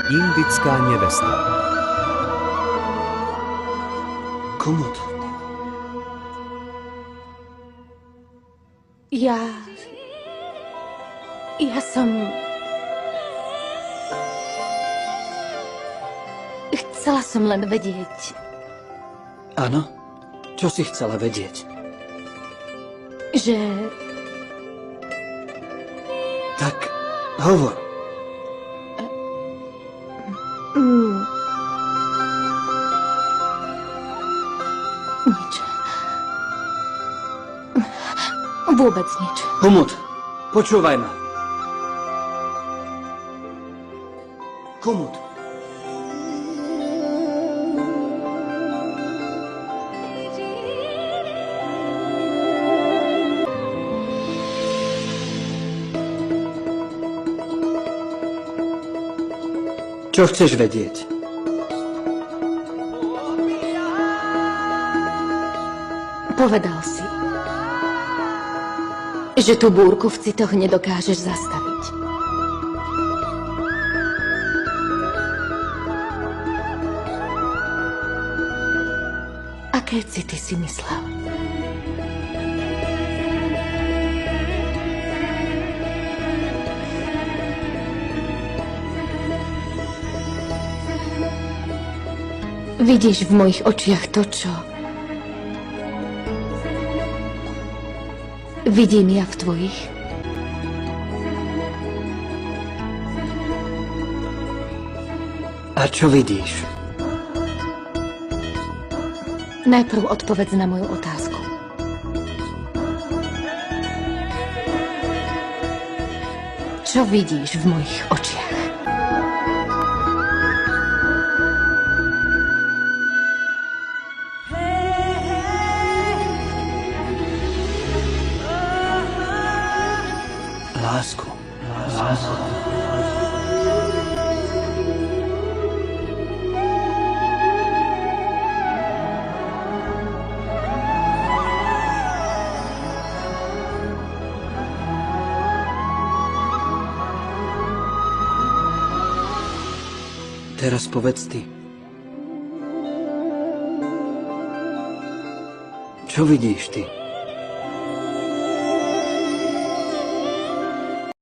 Indická nevesta. Kumud. Ja som... Chcela som len vedieť. Áno? Čo si chcela vedieť? Že... Tak, hovor. Nič. Vôbec nič. Kumud, počúvaj ma. Kumud. Čo chceš vedieť? Povedal si, že tú búrku v citoch nedokážeš zastaviť. Aké city si myslel? Vidíš v mojich očiach to, čo vidím ja v tvojich? A čo vidíš? Najprv odpovedz na moju otázku. Čo vidíš v mojich očiach? Lásku. Teraz povedz ty. Čo vidíš ty?